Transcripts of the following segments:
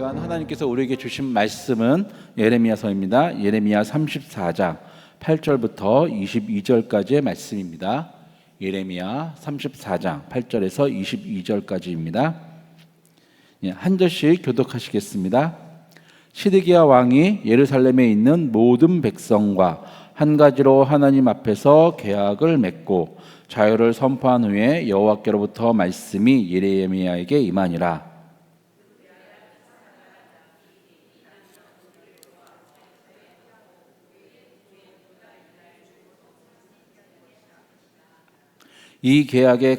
시간 하나님께서 우리에게 주신 말씀은 예레미야서입니다. 예레미야 34장 8절부터 22절까지의 말씀입니다. 예레미야 34장 8절에서 22절까지입니다. 한 절씩 교독하시겠습니다. 시드기야 왕이 예루살렘에 있는 모든 백성과 한 가지로 하나님 앞에서 계약을 맺고 자유를 선포한 후에 여호와께로부터 말씀이 예레미야에게 임하니라. 이 계약에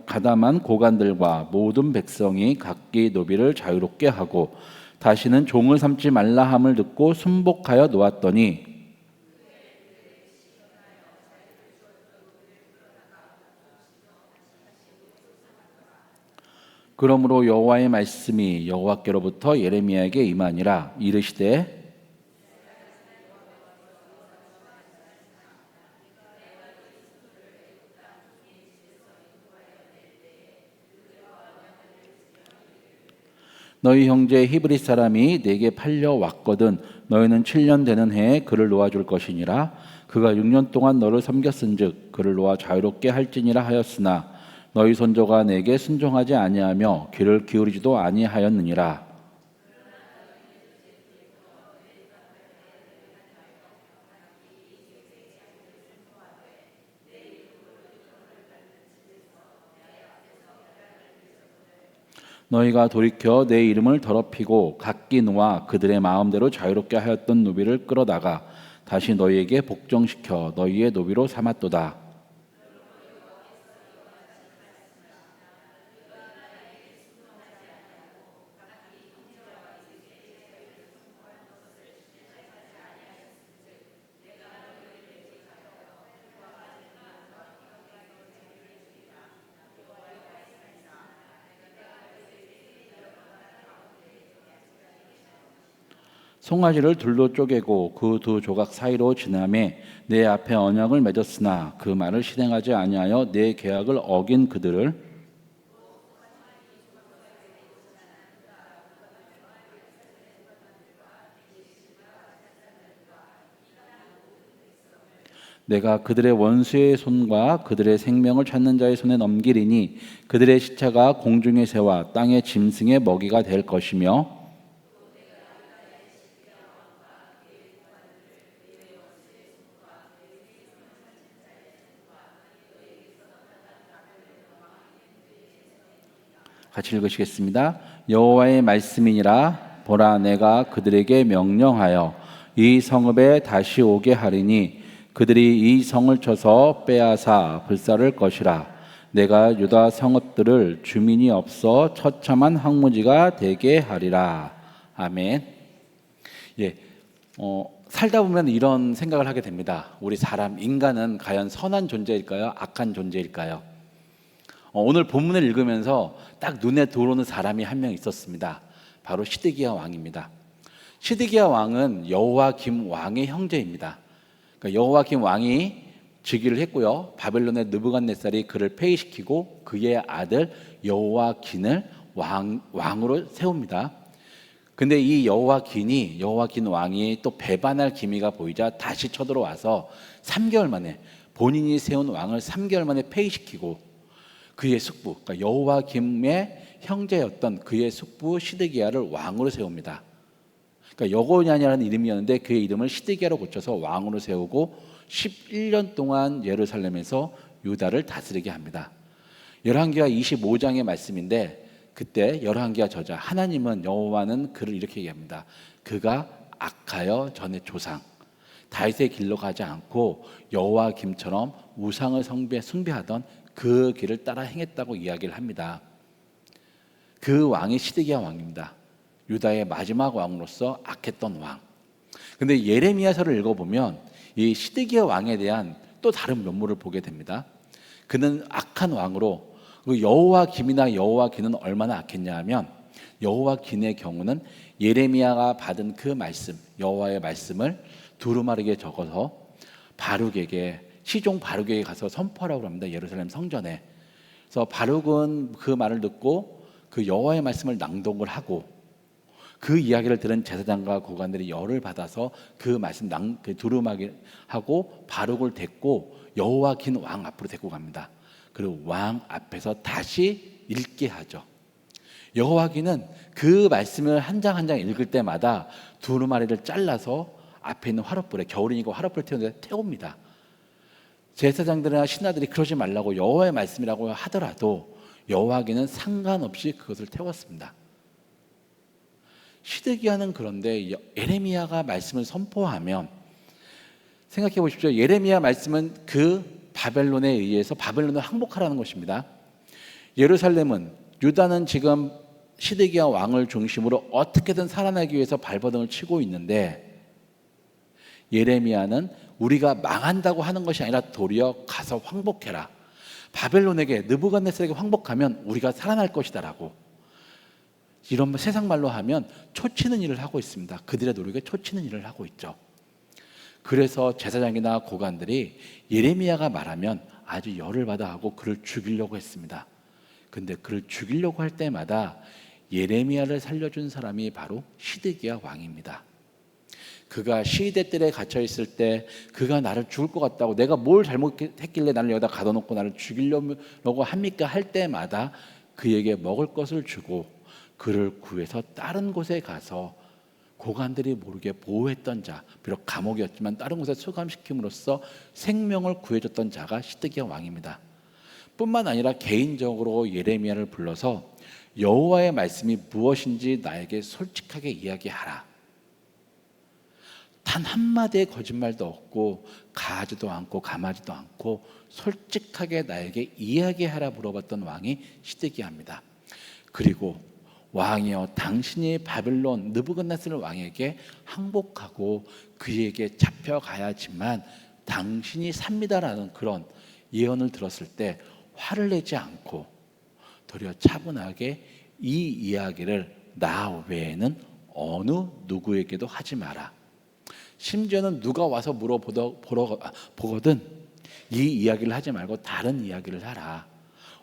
가담한 고관들과 모든 백성이 각기 노비를 자유롭게 하고 다시는 종을 삼지 말라 함을 듣고 순복하여 놓았더니 그러므로 여호와의 말씀이 여호와께로부터 예레미야에게 임하니라. 이르시되 너희 형제 히브리 사람이 내게 팔려 왔거든 너희는 7년 되는 해에 그를 놓아줄 것이니라. 그가 6년 동안 너를 섬겼은즉 그를 놓아 자유롭게 할지니라 하였으나 너희 손조가 내게 순종하지 아니하며 귀를 기울이지도 아니하였느니라. 너희가 돌이켜 내 이름을 더럽히고 각기 놓아 그들의 마음대로 자유롭게 하였던 노비를 끌어다가 다시 너희에게 복종시켜 너희의 노비로 삼았도다. 송아지를 둘로 쪼개고 그 두 조각 사이로 지나매 내 앞에 언약을 맺었으나 그 말을 실행하지 아니하여 내 계약을 어긴 그들을 내가 그들의 원수의 손과 그들의 생명을 찾는 자의 손에 넘기리니 그들의 시체가 공중의 새와 땅의 짐승의 먹이가 될 것이며 같이 읽으시겠습니다. 여호와의 말씀이니라. 보라, 내가 그들에게 명령하여 이 성읍에 다시 오게 하리니 그들이 이 성을 쳐서 빼앗아 불살을 것이라. 내가 유다 성읍들을 주민이 없어 처참한 황무지가 되게 하리라. 아멘. 살다 보면 이런 생각을 하게 됩니다. 우리 사람, 인간은 과연 선한 존재일까요? 악한 존재일까요? 오늘 본문을 읽으면서 딱 눈에 들어오는 사람이 한 명 있었습니다. 바로 시드기야 왕입니다. 시드기야 왕은 여호와김 왕의 형제입니다. 그러니까 여호와김 왕이 즉위를 했고요. 바벨론의 느부갓네살이 그를 폐위시키고 그의 아들 여호와긴을 왕으로 세웁니다. 근데 이 여호와긴 왕이 또 배반할 기미가 보이자 다시 쳐들어와서 3개월 만에 본인이 세운 왕을 3개월 만에 폐위시키고 그의 숙부, 그러니까 여호와김의 형제였던 그의 숙부 시드기야를 왕으로 세웁니다. 그러니까 여고냐냐라는 이름이었는데 그의 이름을 시드기야로 고쳐서 왕으로 세우고 11년 동안 예루살렘에서 유다를 다스리게 합니다. 열왕기하 25장의 말씀인데 그때 열왕기하 저자 하나님은 여호와는 그를 이렇게 얘기합니다. 그가 악하여 전의 조상 다윗의 길로 가지 않고 여호와김처럼 우상을 숭배하던 그 길을 따라 행했다고 이야기를 합니다. 그 왕이 시드기야 왕입니다. 유다의 마지막 왕으로서 악했던 왕. 근데 예레미야서를 읽어보면 이 시드기야 왕에 대한 또 다른 면모를 보게 됩니다. 그는 악한 왕으로 여호와김이나 여호와긴은 얼마나 악했냐 하면 여호와긴의 경우는 예레미야가 받은 그 말씀, 여호와의 말씀을 두루마리에 적어서 시종 바룩에게 가서 선포하라고 합니다. 예루살렘 성전에. 그래서 바룩은 그 말을 듣고 그 여호와의 말씀을 낭독을 하고 그 이야기를 들은 제사장과 고관들이 열을 받아서 그 말씀 그 두루마기 하고 바룩을 데리고 여호와긴 왕 앞으로 데리고 갑니다. 그리고 왕 앞에서 다시 읽게 하죠. 여호와기는 그 말씀을 한 장 한 장 읽을 때마다 두루마리를 잘라서 앞에 있는 화롯불에, 겨울이니까 화롯불에 태웁니다. 제사장들이나 신하들이 그러지 말라고 여호와의 말씀이라고 하더라도 여호와기는 상관없이 그것을 태웠습니다. 시드기야는 그런데 예레미야가 말씀을 선포하면, 생각해 보십시오. 예레미야 말씀은 그 바벨론에 의해서 바벨론을 항복하라는 것입니다. 예루살렘은, 유다는 지금 시드기야 왕을 중심으로 어떻게든 살아나기 위해서 발버둥을 치고 있는데, 예레미야는 우리가 망한다고 하는 것이 아니라 도리어 가서 황복해라, 바벨론에게, 느부갓네살에게 황복하면 우리가 살아날 것이다라고, 이런 세상 말로 하면 초치는 일을 하고 있습니다. 그들의 노력에 초치는 일을 하고 있죠. 그래서 제사장이나 고관들이 예레미야가 말하면 아주 열을 받아 하고 그를 죽이려고 했습니다. 근데 그를 죽이려고 할 때마다 예레미야를 살려준 사람이 바로 시드기야 왕입니다. 그가 시대 뜰에 갇혀 있을 때 그가 나를 죽을 것 같다고, 내가 뭘 잘못했길래 나를 여기다 가둬놓고 나를 죽이려고 합니까 할 때마다 그에게 먹을 것을 주고 그를 구해서 다른 곳에 가서 고관들이 모르게 보호했던 자, 비록 감옥이었지만 다른 곳에 수감시킴으로써 생명을 구해줬던 자가 시드기야 왕입니다. 뿐만 아니라 개인적으로 예레미야를 불러서 여호와의 말씀이 무엇인지 나에게 솔직하게 이야기하라, 단 한마디의 거짓말도 없고 가하지도 않고 감하지도 않고 솔직하게 나에게 이야기하라 물어봤던 왕이 시드기야입니다. 그리고 왕이여, 당신이 바벨론 느부갓네살 왕에게 항복하고 그에게 잡혀가야지만 당신이 삽니다라는 그런 예언을 들었을 때 화를 내지 않고 도리어 차분하게 이 이야기를 나 외에는 어느 누구에게도 하지 마라, 심지어는 누가 와서 물어보거든 이 이야기를 하지 말고 다른 이야기를 하라,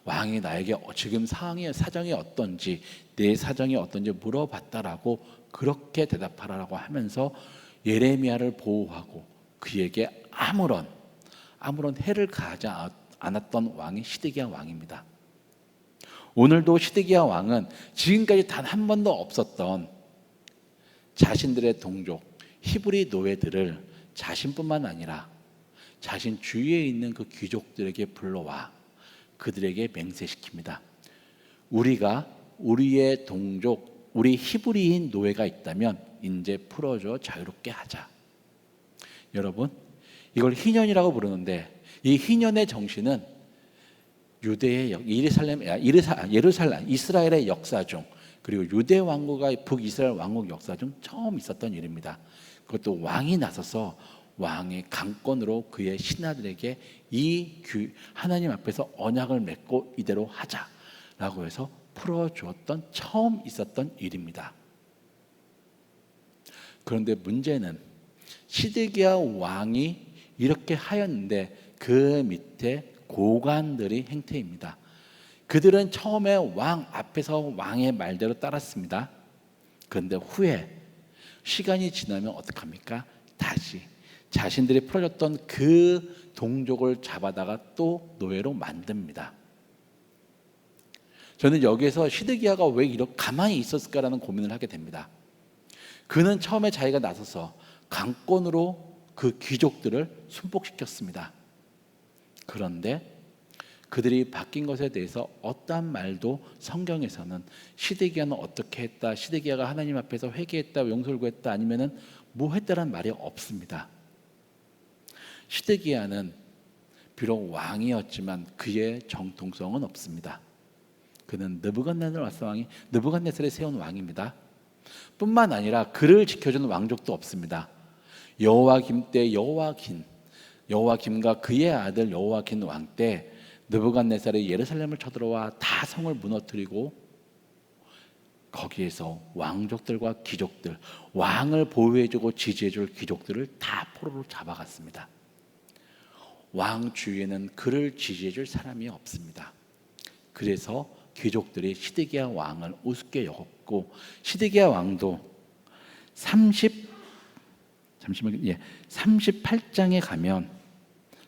왕이 나에게 지금 사정이 어떤지, 내 사정이 어떤지 물어봤다라고 그렇게 대답하라고 하면서 예레미야를 보호하고 그에게 아무런 해를 가하지 않았던 왕이 시드기야 왕입니다. 오늘도 시드기야 왕은 지금까지 단 한 번도 없었던 자신들의 동족 히브리 노예들을 자신뿐만 아니라 자신 주위에 있는 그 귀족들에게 불러와 그들에게 맹세시킵니다. 우리가 우리의 동족, 우리 히브리인 노예가 있다면 이제 풀어줘 자유롭게 하자. 여러분, 이걸 희년이라고 부르는데 이 희년의 정신은 유대의 예루살렘 이스라엘의 역사 중, 그리고 유대 왕국과 북이스라엘 왕국 역사 중 처음 있었던 일입니다. 그것도 왕이 나서서 왕의 강권으로 그의 신하들에게 하나님 앞에서 언약을 맺고 이대로 하자라고 해서 풀어주었던 처음 있었던 일입니다. 그런데 문제는 시드기야 왕이 이렇게 하였는데 그 밑에 고관들이 행태입니다. 그들은 처음에 왕 앞에서 왕의 말대로 따랐습니다. 그런데 후에 시간이 지나면 어떡합니까? 다시 자신들이 풀어줬던 그 동족을 잡아다가 또 노예로 만듭니다. 저는 여기에서 시드기야가 왜 이렇게 가만히 있었을까라는 고민을 하게 됩니다. 그는 처음에 자기가 나서서 강권으로 그 귀족들을 순복시켰습니다. 그런데 그들이 바뀐 것에 대해서 어떠한 말도 성경에서는 시드기야는 어떻게 했다, 시드기야가 하나님 앞에서 회개했다, 용서를 구했다, 아니면은 뭐 했다라는 말이 없습니다. 시드기야는 비록 왕이었지만 그의 정통성은 없습니다. 그는 느부갓네살이 세운 왕입니다. 뿐만 아니라 그를 지켜주는 왕족도 없습니다. 여호와김 때 여호와김과 그의 아들 여호와긴 왕 때 느부갓네살이 예루살렘을 쳐들어와 다 성을 무너뜨리고 거기에서 왕족들과 귀족들, 왕을 보호해주고 지지해줄 귀족들을 다 포로로 잡아갔습니다. 왕 주위에는 그를 지지해줄 사람이 없습니다. 그래서 귀족들이 시드기야 왕을 우습게 여겼고, 시드기야 왕도 38장에 가면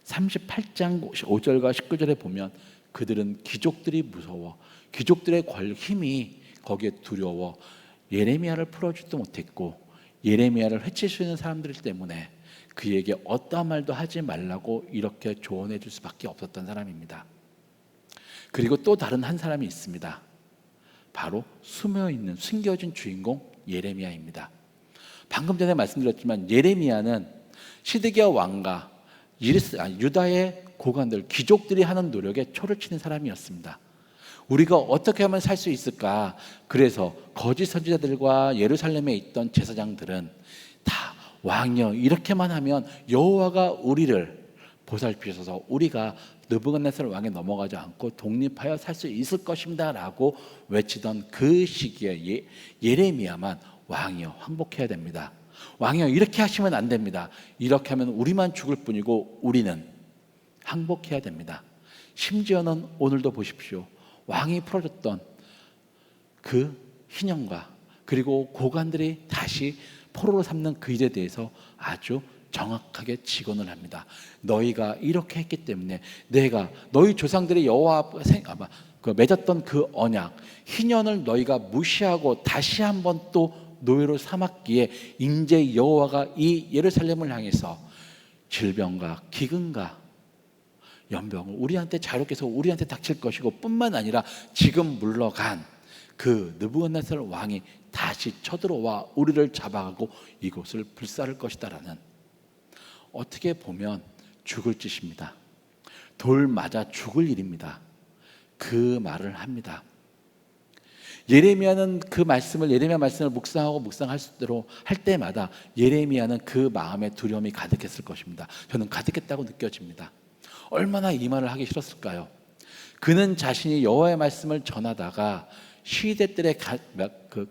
38장 5절과 19절에 보면 그들은 귀족들이 무서워, 귀족들의 힘이 거기에 두려워 예레미야를 풀어주지도 못했고, 예레미야를 해칠 수 있는 사람들 때문에 그에게 어떠한 말도 하지 말라고 이렇게 조언해 줄 수밖에 없었던 사람입니다. 그리고 또 다른 한 사람이 있습니다. 바로 숨어있는, 숨겨진 주인공 예레미야입니다. 방금 전에 말씀드렸지만 예레미야는 시드기야 왕과 유다의 고관들, 귀족들이 하는 노력에 초를 치는 사람이었습니다. 우리가 어떻게 하면 살 수 있을까? 그래서 거짓 선지자들과 예루살렘에 있던 제사장들은 다 왕이여, 이렇게만 하면 여호와가 우리를 보살피셔서 우리가 느부갓네살 왕에 넘어가지 않고 독립하여 살 수 있을 것입니다 라고 외치던 그 시기에 예레미야만 왕이여 항복해야 됩니다, 왕이여 이렇게 하시면 안 됩니다, 이렇게 하면 우리만 죽을 뿐이고 우리는 항복해야 됩니다. 심지어는 오늘도 보십시오. 왕이 풀어줬던 그 희년과 그리고 고관들이 다시 포로로 삼는 그 일에 대해서 아주 정확하게 직언을 합니다. 너희가 이렇게 했기 때문에 내가 너희 조상들의 여호와 앞에 맺었던 그 언약 희년을 너희가 무시하고 다시 한번 또 노예로 삼았기에 인제 여호와가 이 예루살렘을 향해서 질병과 기근과 연병을 우리한테 자유롭게 해서 우리한테 닥칠 것이고, 뿐만 아니라 지금 물러간 그 느부갓네살 왕이 다시 쳐들어와 우리를 잡아가고 이곳을 불사를 것이다라는, 어떻게 보면 죽을 짓입니다. 돌 맞아 죽을 일입니다. 그 말을 합니다. 예레미야는 예레미야 말씀을 묵상할 수대로 할 때마다 예레미야는 그 마음에 두려움이 가득했을 것입니다. 저는 가득했다고 느껴집니다. 얼마나 이 말을 하기 싫었을까요? 그는 자신이 여호와의 말씀을 전하다가 시대들의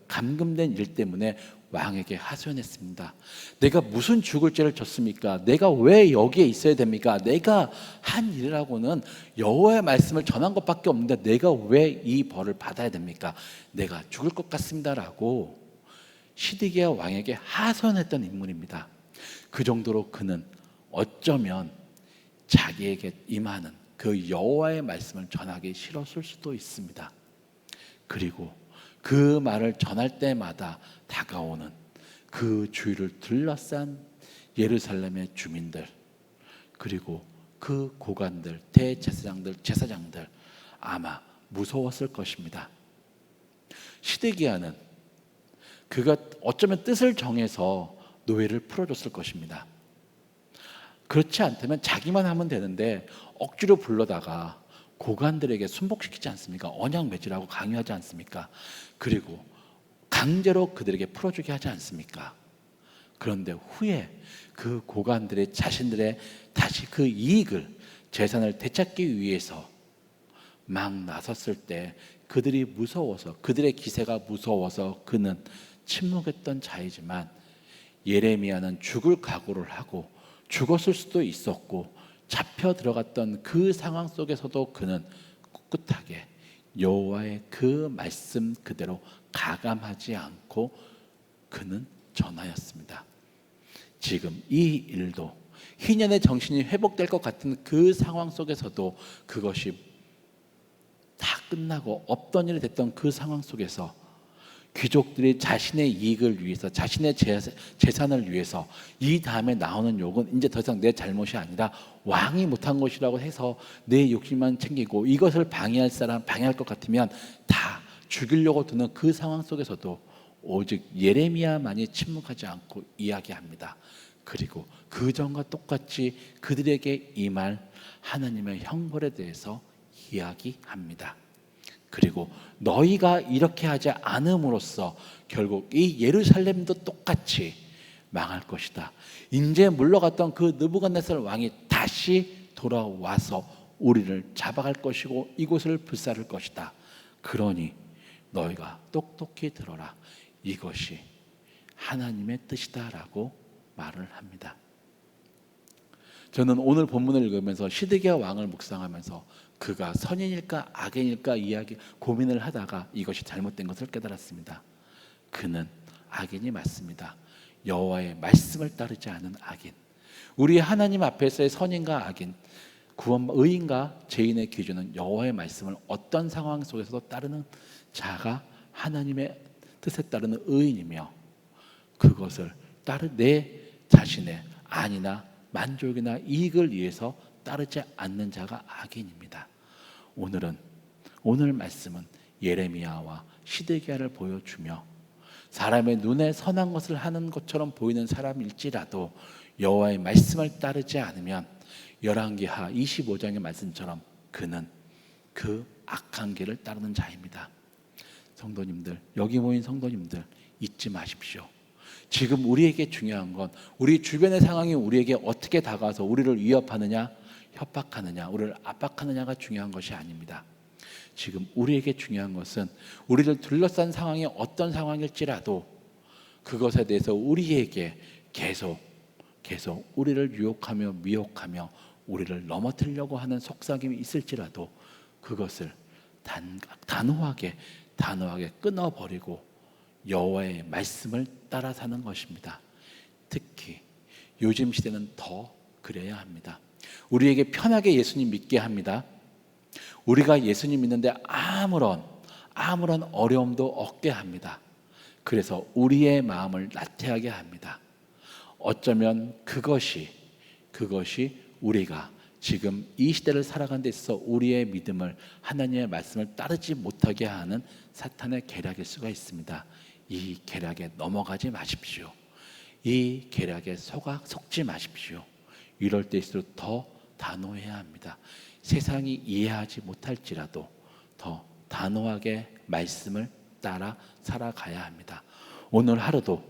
감금된 일 때문에 왕에게 하소연했습니다. 내가 무슨 죽을 죄를 졌습니까? 내가 왜 여기에 있어야 됩니까? 내가 한 일이라고는 여호와의 말씀을 전한 것밖에 없는데 내가 왜 이 벌을 받아야 됩니까? 내가 죽을 것 같습니다라고 시드기야 왕에게 하소연했던 인물입니다. 그 정도로 그는 어쩌면 자기에게 임하는 그 여호와의 말씀을 전하기 싫었을 수도 있습니다. 그리고 그 말을 전할 때마다 다가오는 그 주위를 둘러싼 예루살렘의 주민들, 그리고 그 고관들, 대제사장들, 제사장들 아마 무서웠을 것입니다. 시드기야는 그가 어쩌면 뜻을 정해서 노예를 풀어줬을 것입니다. 그렇지 않다면 자기만 하면 되는데 억지로 불러다가 고관들에게 순복시키지 않습니까? 언약 맺으라고 강요하지 않습니까? 그리고 강제로 그들에게 풀어주게 하지 않습니까? 그런데 후에 그 고관들이 자신들의 다시 그 이익을, 재산을 되찾기 위해서 막 나섰을 때 그들이 무서워서, 그들의 기세가 무서워서 그는 침묵했던 자이지만, 예레미야는 죽을 각오를 하고 죽었을 수도 있었고 잡혀 들어갔던 그 상황 속에서도 그는 꿋꿋하게 여호와의 그 말씀 그대로 가감하지 않고 그는 전하였습니다. 지금 이 일도 희년의 정신이 회복될 것 같은 그 상황 속에서도, 그것이 다 끝나고 없던 일이 됐던 그 상황 속에서 귀족들이 자신의 이익을 위해서, 자신의 재산을 위해서, 이 다음에 나오는 욕은 이제 더 이상 내 잘못이 아니라 왕이 못한 것이라고 해서 내 욕심만 챙기고 이것을 방해할 것 같으면 다 죽이려고 드는 그 상황 속에서도 오직 예레미야만이 침묵하지 않고 이야기합니다. 그리고 그 전과 똑같이 그들에게 임할 하나님의 형벌에 대해서 이야기합니다. 그리고 너희가 이렇게 하지 않음으로써 결국 이 예루살렘도 똑같이 망할 것이다. 이제 물러갔던 그 느부갓네살 왕이 다시 돌아와서 우리를 잡아갈 것이고 이곳을 불사를 것이다. 그러니 너희가 똑똑히 들어라. 이것이 하나님의 뜻이다라고 말을 합니다. 저는 오늘 본문을 읽으면서 시드기야 왕을 묵상하면서 그가 선인일까 악인일까 고민을 하다가 이것이 잘못된 것을 깨달았습니다. 그는 악인이 맞습니다. 여호와의 말씀을 따르지 않은 악인, 우리 하나님 앞에서의 선인과 악인, 구원 의인과 죄인의 기준은 여호와의 말씀을 어떤 상황 속에서도 따르는 자가 하나님의 뜻에 따르는 의인이며, 그것을 내 자신의 안이나 만족이나 이익을 위해서 따르지 않는 자가 악인입니다. 오늘 말씀은 예레미야와 시드기야를 보여주며, 사람의 눈에 선한 것을 하는 것처럼 보이는 사람일지라도 여호와의 말씀을 따르지 않으면 열왕기하 25장의 말씀처럼 그는 그 악한 길을 따르는 자입니다. 성도님들, 여기 모인 성도님들, 잊지 마십시오. 지금 우리에게 중요한 건 우리 주변의 상황이 우리에게 어떻게 다가와서 우리를 위협하느냐, 협박하느냐, 우리를 압박하느냐가 중요한 것이 아닙니다. 지금 우리에게 중요한 것은 우리를 둘러싼 상황이 어떤 상황일지라도 그것에 대해서 우리에게 계속 우리를 유혹하며 미혹하며 우리를 넘어뜨리려고 하는 속삭임이 있을지라도 그것을 단호하게 끊어버리고 여호와의 말씀을 따라 사는 것입니다. 특히 요즘 시대는 더 그래야 합니다. 우리에게 편하게 예수님 믿게 합니다. 우리가 예수님 믿는데 아무런 어려움도 없게 합니다. 그래서 우리의 마음을 나태하게 합니다. 어쩌면 그것이 우리가 지금 이 시대를 살아가는 데 있어서 우리의 믿음을, 하나님의 말씀을 따르지 못하게 하는 사탄의 계략일 수가 있습니다. 이 계략에 넘어가지 마십시오. 이 계략에 속지 마십시오. 이럴 때일수록 더 단호해야 합니다. 세상이 이해하지 못할지라도 더 단호하게 말씀을 따라 살아가야 합니다. 오늘 하루도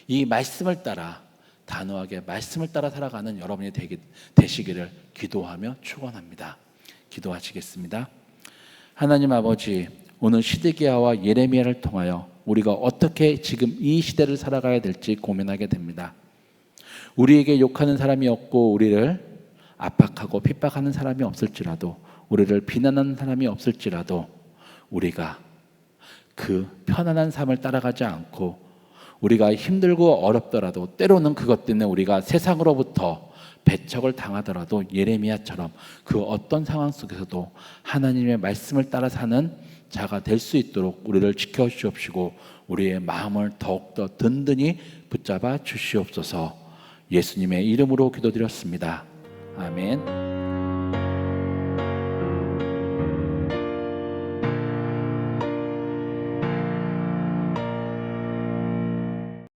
이 말씀을 따라 단호하게 말씀을 따라 살아가는 여러분이 되시기를 기도하며 축원합니다. 기도하시겠습니다. 하나님 아버지, 오늘 시드기야와 예레미야를 통하여 우리가 어떻게 지금 이 시대를 살아가야 될지 고민하게 됩니다. 우리에게 욕하는 사람이 없고 우리를 압박하고 핍박하는 사람이 없을지라도, 우리를 비난하는 사람이 없을지라도 우리가 그 편안한 삶을 따라가지 않고 우리가 힘들고 어렵더라도, 때로는 그것 때문에 우리가 세상으로부터 배척을 당하더라도 예레미야처럼 그 어떤 상황 속에서도 하나님의 말씀을 따라 사는 자가 될 수 있도록 우리를 지켜주시옵시고 우리의 마음을 더욱더 든든히 붙잡아 주시옵소서. 예수님의 이름으로 기도드렸습니다. 아멘.